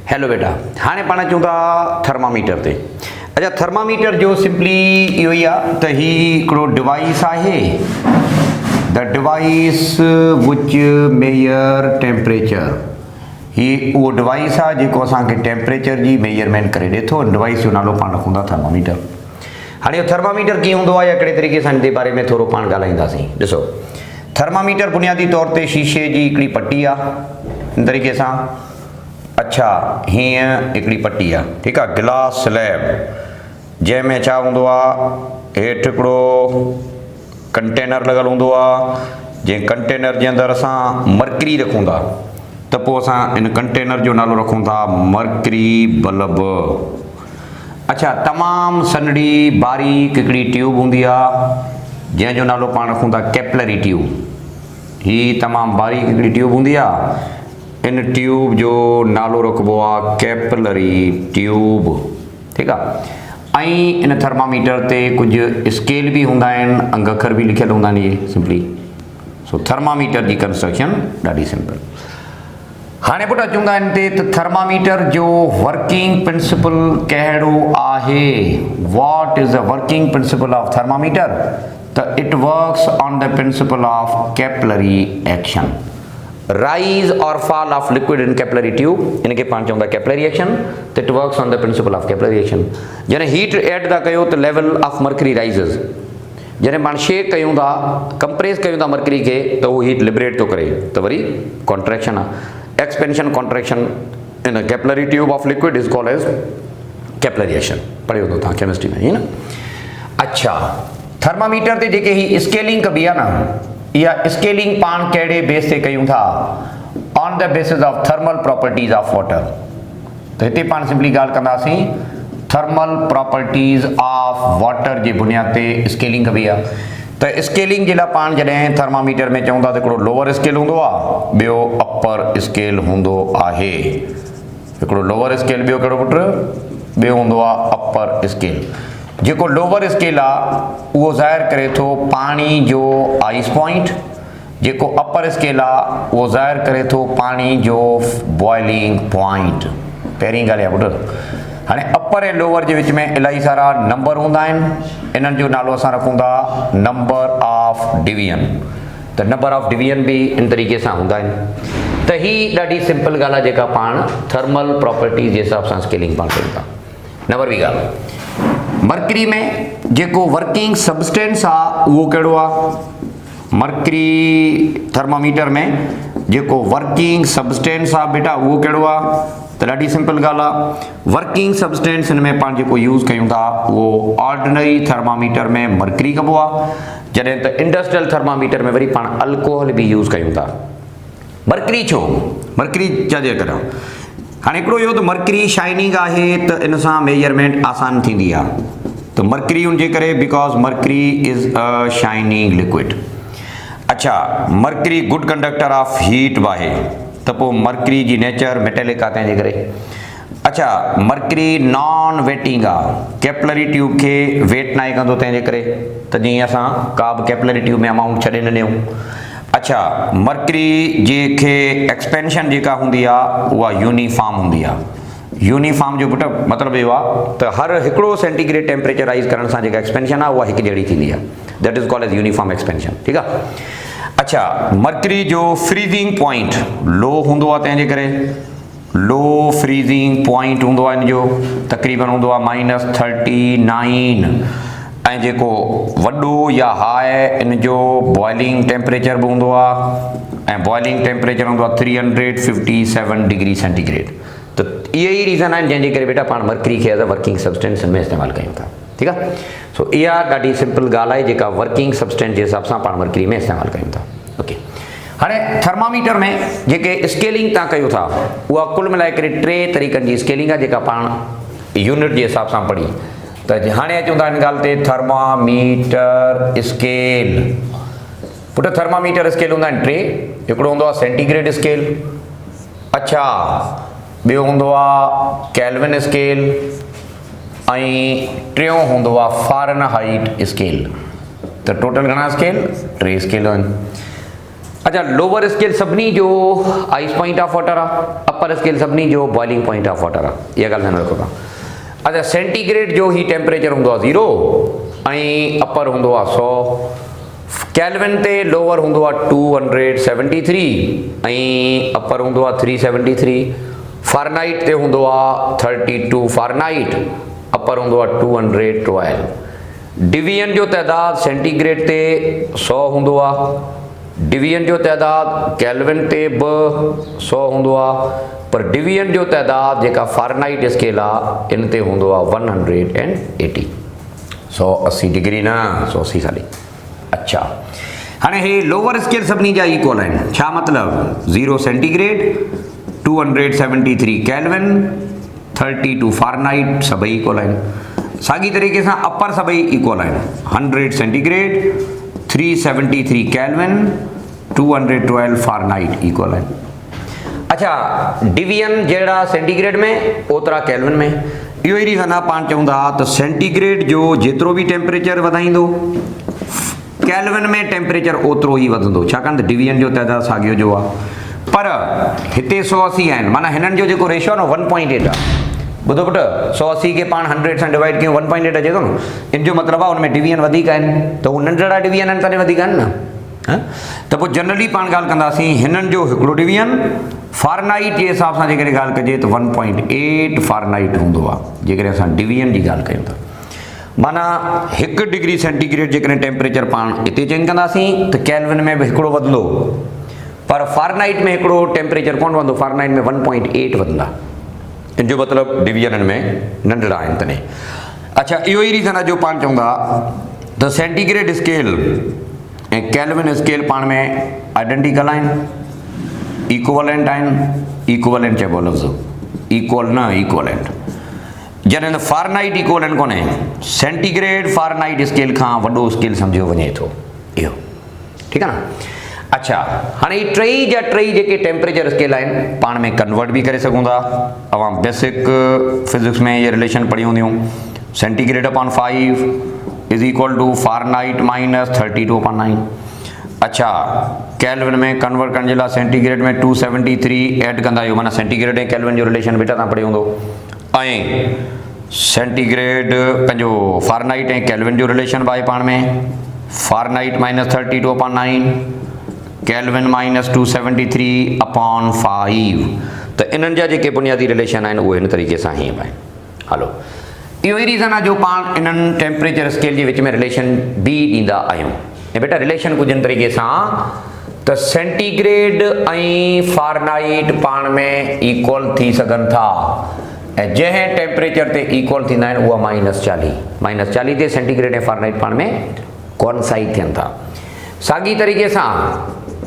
Hello बेटा, हाँ पाण अचूं था थर्मामीटर ते। अच्छा, थर्मामीटर जो सिंपली इहो ई आहे त ही हिकिड़ो डिवाइस आहे, the device which measure temperature. ही उहो डिवाइस आहे जेको असांखे टेम्परेचर जी मेजरमेंट करे ॾिए थो। डिवाइस जो नालो पाण रखूं था थर्मामीटर। हाणे इहो थर्मामीटर कीअं हूंदो आहे या कहिड़े तरीक़े सां हिन जे बारे में थोरो पाण ॻाल्हाईंदासीं। ॾिसो, थर्मामीटर बुनियादी तौर ते शीशे जी हिकिड़ी पटी आहे, इन तरीक़े सां। अच्छा, हीअं हिकिड़ी पटी आहे, ठीकु आहे, गिलास स्लैब, जंहिंमें छा हूंदो आहे, हेठि हिकिड़ो कंटेनर लॻल हूंदो आहे। जंहिं कंटेनर जे अंदरि असां मर्करी रखूं था त पोइ असां इन कंटेनर जो नालो रखूं था मर्करी बल्ब। अच्छा, तमामु सनड़ी बारीक हिकिड़ी ट्यूब हूंदी आहे जंहिंजो नालो पाण रखूं था कैपलरी ट्यूब। ही तमामु बारीक हिकिड़ी ट्यूब हूंदी आहे, इन ट्यूब जो नालो रखिबो आहे कैपलरी ट्यूब, ठीकु आहे। ऐं इन थर्मामीटर ते कुझु स्केल बि हूंदा आहिनि, अंग अखर बि लिखियल हूंदा आहिनि इहे सिंपली। सो थर्मामीटर जी कंस्ट्रक्शन ॾाढी सिंपल। हाणे पुटु अचूं था इन ते त थर्मामीटर जो वर्किंग प्रिंसिपल कहिड़ो आहे। What is the working principle of thermometer? त it works on the principle of capillary action. Rise और fall of liquid in capillary tube, इनके पाण चवंदा कैपलरी एक्शन। त it works on the principle of capillary action. जॾहिं heat add था कयो त लेवल ऑफ मर्करी राइज़िस। जॾहिं पाण शेक कयूं था, कंप्रेस कयूं था मर्करी खे, त उहो हीट लिबरेट थो करे, त वरी कॉन्ट्रैक्शन आहे। Expansion contraction in capillary tube of liquid is called as capillary action. पढ़ियो तो तव्हां केमिस्ट्री में, ईअं न। अच्छा, थर्मामीटर ते जेके ही स्केलिंग कबी आहे न, इहा स्केलिंग पाण कहिड़े बेस ते कयूं था? On the basis of thermal properties of water. त हिते पाण सिंपली ॻाल्हि कंदासीं थर्मल प्रॉपर्टीज़ ऑफ वाटर जे बुनियाद ते स्केलिंग कबी आहे। त स्केलिंग जे लाइ पाण जॾहिं थर्मामीटर में चऊं था त हिकिड़ो लोअर स्केल हूंदो आहे, ॿियो अपर स्केल हूंदो आहे। हिकिड़ो लोअर स्केल, ॿियो कहिड़ो पुटु? ॿियो हूंदो आहे अपर स्केल। जेको लोअर स्केल आहे उहो ज़ाहिर करे थो पाणी जो आइस पॉइंट, जेको अपर स्केल आहे उहो ज़ाहिर करे थो पाणी जो बॉइलिंग पॉइंट। पहिरीं ॻाल्हि आहे पुटु। हाणे अपर ऐं लोअर जे विच में इलाही सारा नंबर हूंदा आहिनि, इन्हनि जो नालो असां रखूं था नंबर ऑफ डिवीजन। त नंबर ऑफ डिवीजन बि इन तरीक़े सां हूंदा आहिनि। त ही ॾाढी सिंपल ॻाल्हि आहे जेका पाण थर्मल प्रॉपर्टीज़ जे हिसाब सां स्केलिंग पाण कयूं था। नंबर ॿी ॻाल्हि, मर्करी में जेको वर्किंग सब्सटेंस आहे उहो कहिड़ो आहे? मर्करी थर्मामीटर में जेको वर्किंग सब्सटेंस आहे बेटा उहो कहिड़ो आहे? त ॾाढी सिंपल ॻाल्हि आहे। वर्किंग सब्सटेंस हिन में पाण जेको यूज़ कयूं था उहो ऑर्डिनरी थर्मामीटर में मर्करी कबो आहे, जॾहिं त इंडस्ट्रियल थर्मामीटर में वरी पाण अल्कोहल बि यूज़ कयूं था। मर्करी छो? मर्करी छाजे करे? हाणे हिकिड़ो इहो त मर्करी शाइनिंग आहे त इन सां मेजरमेंट आसान थींदी आहे। त मर्करी हुनजे करे because mercury is a shining liquid. अच्छा, mercury good conductor of heat बि आहे, त पोइ मर्करी जी नेचर मेटेलिक आहे तंहिंजे करे। अच्छा, मर्करी नॉन वेटिंग आहे, कैपलरी ट्यूब खे वेट नाहे कंदो तंहिंजे करे, त जीअं असां का बि कैपलरी ट्यूब में अमाउंट छॾे न ॾियूं। अच्छा, मर्करी जेके एक्सपेंशन जेका हूंदी आहे उहा यूनिफॉर्म हूंदी आहे। यूनिफॉर्म जो पुटु मतिलबु इहो आहे त हर हिकिड़ो सेंटीग्रेड टेम्परेचर राइज़ करण सां जेका एक्सपेंशन आहे उहा हिकु जहिड़ी थींदी आहे। That is called as uniform expansion, ठीकु आहे। अच्छा, मर्करी जो फ्रीज़िंग पॉइंट लो हूंदो आहे, तंहिंजे करे लो फ्रीज़िंग पॉइंट हूंदो आहे हिन जो, तक़रीबन हूंदो आहे -39। ऐं जेको वॾो या हाई इन जो बॉइलिंग टेम्परेचर बि हूंदो आहे, ऐं बॉइलिंग टेम्परेचर हूंदो आहे 357 डिग्री सेंटीग्रेड। त इहे ई रीज़न आहिनि जंहिंजे करे बेटा पाण मर्करी खे एज़ अ वर्किंग सब्सटेंस में इस्तेमालु कयूं था, ठीकु आहे। सो इहा ॾाढी सिंपल ॻाल्हि आहे जेका वर्किंग सब्सटेंस जे हिसाब सां पाण मर्करी में इस्तेमालु कयूं था। ओके, हाणे थर्मामीटर में जेके स्केलिंग तव्हां कयो था उहा कुल मिलाए करे 3 तरीक़नि जी स्केलिंग आहे जेका पाण यूनिट जे हिसाब सां पढ़ी। त हाणे अचूं था हिन ॻाल्हि ते थर्मामीटर स्केल। पुटु थर्मामीटर स्केल हूंदा आहिनि 3। हिकिड़ो हूंदो आहे सेंटीग्रेड स्केल, अच्छा, ॿियो हूंदो आहे केल्विन स्केल, ऐं टियों हूंदो आहे फ़ारेनहाइट स्केल। त टोटल घणा स्केल? 3 स्केल आहिनि। अच्छा, लोअर स्केल सभिनी जो आइस पॉइंट ऑफ वाटर आहे, अपर स्केल सभिनी जो बॉइलिंग पॉइंट ऑफ वाटर आहे, इहा ॻाल्हि ध्यानु रखो तव्हां। अच्छा, सेंटीग्रेड जो ही टेम्परेचर हूंदो आहे 0 ऐं अपर हूंदो आहे 100, कैल्विन ते लोअर हूंदो आहे 273 ऐं अपर हूंदो आहे 373, फारनाइट ते हूंदो आहे 32 फारनाइट, अपर हूंदो आहे 212। डिवीजन जो तइदाद सेंटीग्रेड ते 100 हूंदो आहे, डिवीजन जो तइदाद कैल्विन ते 100 हूंदो आहे, पर डिवीजन जो तइदाद जेका फारनाइट स्केल आहे इन ते हूंदो आहे 180, 180 डिग्री न 180 साली। अच्छा, हाणे हे लोअर स्केल सभिनी जा इक्वल आहिनि, छा मतिलबु 0 सेंटीग्रेड, 273 कैल्विन, 32 फारनाइट, सभई इक्वल आहिनि। साॻी तरीक़े सां अपर सभई इक्वल आहिनि, 100 सेंटीग्रेड, 373 कैल्विन, 212 फारनाइट इक्वल आहिनि। अच्छा, डिवीजन जहिड़ा सेंटीग्रेड में ओतिरा कैल्विन में, इहो ई रीज़न आहे पाण चवंदा त सेंटीग्रेड जो जेतिरो बि टेम्परेचर वधाईंदो कैल्विन में टेम्परेचर ओतिरो ई वधंदो, छाकाणि त डिवीजन जो तइदाद साॻियो जो आहे, पर हिते 180 आहिनि, माना हिननि जो जेको रेशियो आहे न 1.8 आहे। ॿुधो पुटु, 180 खे पाण 100 सां डिवाइड कयूं 1.8 अचे थो न, इन जो मतिलबु आहे हुन में डिवीजन वधीक आहिनि, त हू नंढड़ा डिवीजन आहिनि तॾहिं वधीक आहिनि न। त पोइ जनरली पाण ॻाल्हि कंदासीं हिननि जो हिकिड़ो डिवीजन फारनाइट जे हिसाब सां जेकॾहिं ॻाल्हि कजे त 1.8 फारनाइट हूंदो आहे, जेकॾहिं असां डिवीजन जी ॻाल्हि कयूं त। माना 1 डिग्री सेंटीग्रेड जेकॾहिं टेम्परेचर पाण हिते चेंज कंदासीं त कैल्विन में बि हिकिड़ो वधंदो, पर फारनाइट में हिकिड़ो टेम्परेचर कोन वधंदो, फारनाइट में 1.8 वधंदा, इन जो मतिलबु डिवीजन में नंढड़ा आहिनि तॾहिं। अच्छा, इहो ई रीज़न आहे जो पाण चवंदा त सेंटीग्रेड स्केल ऐं कैल्विन स्केल पाण में आइडेंटिकल आहिनि, इक्वलेंट आहिनि, इक्वलेंट चइबो लफ़्ज़, इक्वल न इक्वलेंट, जॾहिं त फारनाइट इक्वलेंट कोन्हे, सेंटीग्रेड फारनाइट स्केल खां वॾो स्केल सम्झियो वञे थो इहो, ठीकु आहे न। अच्छा, हाणे ही टई जा टई जेके टेम्परेचर स्केल आहिनि पाण में कन्वर्ट बि करे सघूं था। तव्हां बेसिक फिजिक्स में ये रिलेशन पढ़ी हूंदियूं, centigrade upon 5 is equal to Fahrenheit minus 32/9। अच्छा, कैल्विन में कन्वर्ट करण जे लाइ सेंटीग्रेड में 273 ऐड कंदा आहियूं, माना सेंटीग्रेड ऐं कैल्विन जो रिलेशन बेटा तव्हां पढ़ी हूंदो, ऐं सेंटीग्रेड पंहिंजो फारनाइट ऐं कैल्विन जो रिलेशन बि आहे पाण में, फारनाइट माइनस 32/9 कैल्विन माइनस 273/5। त इन्हनि जा जेके बुनियादी रिलेशन आहिनि उहे हिन तरीक़े सां ई आहिनि। हलो, इहो ई रीज़न आहे जो पाण इन्हनि टेम्परेचर स्केल जे विच में रिलेशन बि ॾींदा आहियूं। ऐं बेटा रिलेशन कुझु इन तरीक़े सां त सेंटीग्रेड ऐं फारनाइट पाण में इक्वल थी सघनि था, ऐं जंहिं टेम्परेचर ते इक्वल थींदा आहिनि उहा -40 ते सेंटीग्रेड ऐं फारनाइट पाण में कॉन्साइड थियनि था। साॻी तरीक़े सां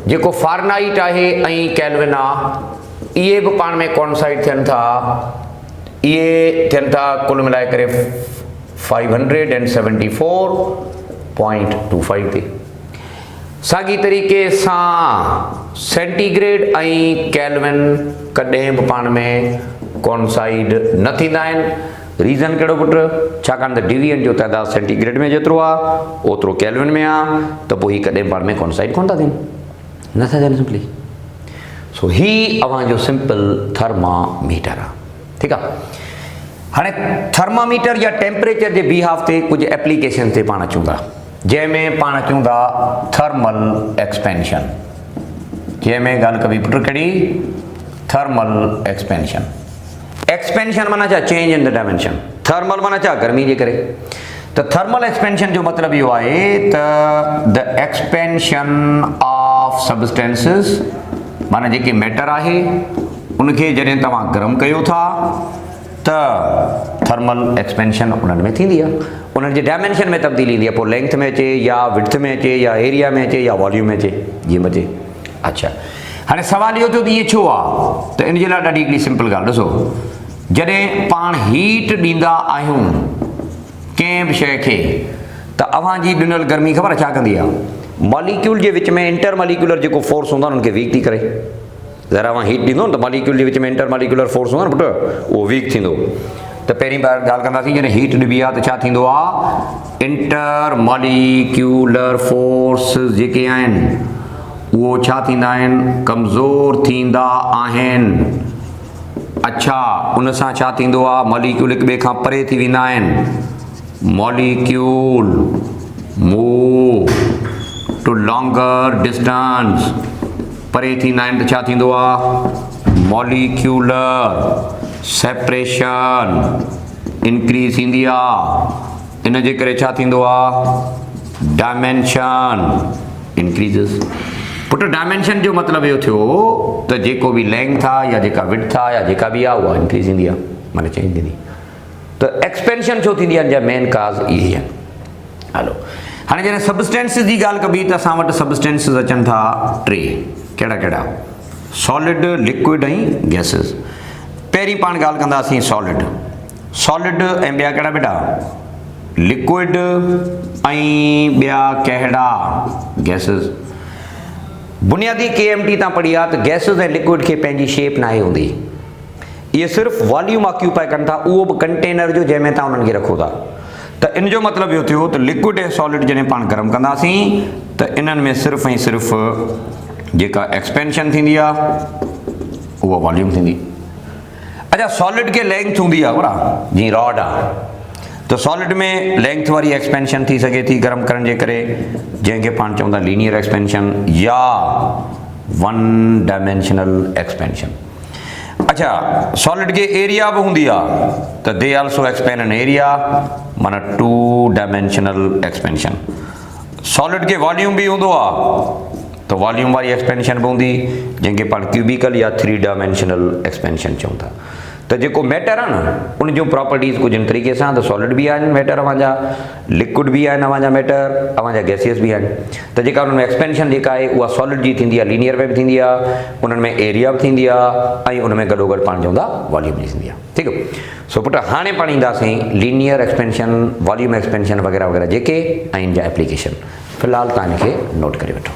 जेको फारनाइट आहे ऐं कैल्विन आहे इहे बि पाण में कॉन्साइड थियनि था, इहे थियनि था कुल मिलाए करे 574.25 ते। साॻी तरीक़े सां सेंटीग्रेड ऐं कैल्विन कॾहिं बि पाण में कॉन्साइड न थींदा आहिनि। रीज़न कहिड़ो पुटु, छाकाणि त डिवीजन जो तइदाद सेंटीग्रेड में जेतिरो आहे ओतिरो कैल्विन में आहे, त पोइ ही कॾहिं पाण में कॉन्साइड कोन था थियनि, नथा थियनि सिंपली। सो ही अव्हांजो सिंपल थर्मामीटर आहे, ठीकु आहे। हाणे थर्मामीटर या टेम्परेचर जे बिहाफ ते कुझु एप्लीकेशन ते पाण अचूं था, जंहिंमें पाण अचूं था थर्मल एक्सपेंशन, जंहिंमें ॻाल्हि कबी पुटु कहिड़ी, थर्मल एक्सपेंशन। एक्सपेंशन माना छा, change in the dimension. Thermal माना छा, गर्मी जे करे। त थर्मल एक्सपेंशन जो मतिलबु इहो आहे त द एक्सपेंशन ऑफ सबस्टेंसिस, माना जेके मैटर आहे उनखे जॾहिं तव्हां गरम कयो था त थर्मल एक्सपेंशन उन्हनि में थींदी आहे, उन्हनि जे डायमेंशन में तब्दीली ईंदी आहे, पोइ लेंथ में अचे या विड्थ में अचे या एरिया में अचे या वॉल्यूम में अचे, जीअं बि अचे। अच्छा, हाणे सुवालु इहो थियो त इहे छो आहे, त इन जे लाइ ॾाढी हिकिड़ी सिंपल ॻाल्हि ॾिसो, जॾहिं पाण हीट ॾींदा आहियूं कंहिं बि शइ खे त अव्हांजी ॾिनल गर्मी ख़बर छा कंदी आहे, मॉलिक्यूल जे विच में इंटर मॉलिक्यूलर जेको फोर्स हूंदो आहे उनखे वीक थी करे। ज़रा अव्हां हीट ॾींदो न त मॉलिक्यूल जे विच में इंटर मॉलिक्यूलर फोर्स हूंदो आहे न पुटु, उहो वीक थींदो। त पहिरीं बार ॻाल्हि कंदासीं जॾहिं हीट ॾिबी आहे त छा थींदो आहे, इंटर मॉलिक्यूलर फोर्स जेके आहिनि उहो छा थींदा आहिनि, कमज़ोर थींदा आहिनि। अच्छा, उन सां छा थींदो आहे, मॉलिक्यूल हिक ॿिए खां परे थी वेंदा आहिनि। Molecule move to longer distance, परे थींदा आहिनि त छा थींदो आहे, मॉलिक्यूलर सेपरेशन इंक्रीज थींदी आहे। इन जे करे छा थींदो आहे, डायमेंशन इंक्रीज़िस। पुट डायमेंशन जो मतिलबु इहो थियो त जेको बि लेंथ आहे या जेका विड्थ आहे या जेका बि आहे उहा इंक्रीज थींदी आहे, माना चेंज थींदी। त एक्सपेंशन छो थींदी आहे, जा मेन काज़ इहे ई आहिनि। हलो, हाणे जॾहिं सबस्टेंसिस जी ॻाल्हि कबी त असां वटि सबस्टेंसिस अचनि था टे। कहिड़ा कहिड़ा, सॉलिड, लिक्विड ऐं गैसिस। पहिरीं पाण ॻाल्हि कंदासीं सॉलिड। सॉलिड ऐं ॿिया कहिड़ा बेटा, लिक्विड ऐं ॿिया कहिड़ा, गैसिस। बुनियादी KMT तां पढ़ी आहे त गैसिस ऐं लिक्विड खे पंहिंजी शेप न आहे हूंदी, इहे सिर्फ़ु वॉल्यूम ऑक्यूपाई कनि था, उहो बि कंटेनर जो जंहिंमें तव्हां उन्हनि खे रखो था। त इन जो मतिलबु इहो थियो त लिक्विड ऐं सॉलिड जॾहिं पाण गरम कंदासीं त इन्हनि में सिर्फ़ु ऐं सिर्फ़ु जेका एक्सपेंशन थींदी आहे उहा वॉल्यूम थींदी। अच्छा, सॉलिड खे लेंथ हूंदी आहे बराबरि, जीअं रॉड आहे त सॉलिड में लेंथ वारी एक्सपेंशन थी सघे थी गरम करण जे करे, जंहिंखे पाण चवंदा लीनियर एक्सपेंशन या वन डायमेंशनल एक्सपेंशन। अच्छा, सॉलिड खे एरिया बि हूंदी आहे त they also expand an area, माना टू डायमेंशनल एक्सपेंशन। सॉलिड खे वॉल्यूम बि हूंदो आहे त वॉल्यूम वारी एक्सपेंशन बि हूंदी, जंहिंखे पाण क्यूबिकल या 3 डायमेंशनल एक्सपेंशन चऊं था। त जेको मैटर आहे न, उन जूं प्रॉपर्टीज़ कुझु इन तरीक़े सां, त सॉलिड बि आहिनि मैटर अवांजा, लिक्विड बि आहिनि अवांजा मैटर, अवांजा गैसियस बि आहिनि। त जेका उनमें एक्सपेंशन जेका आहे उहा सॉलिड जी थींदी आहे, लीनियर में बि थींदी आहे, उन्हनि में एरिया बि थींदी आहे ऐं उनमें गॾोगॾु पाण चवंदा वॉल्यूम बि थींदी आहे। ठीकु आहे। सो पुट हाणे पाण ईंदासीं लीनियर एक्सपेंशन, वॉल्यूम एक्सपेंशन वग़ैरह वग़ैरह जेके ऐं इन जा एप्लीकेशन। फ़िलहालु तव्हां इनखे नोट करे वठो।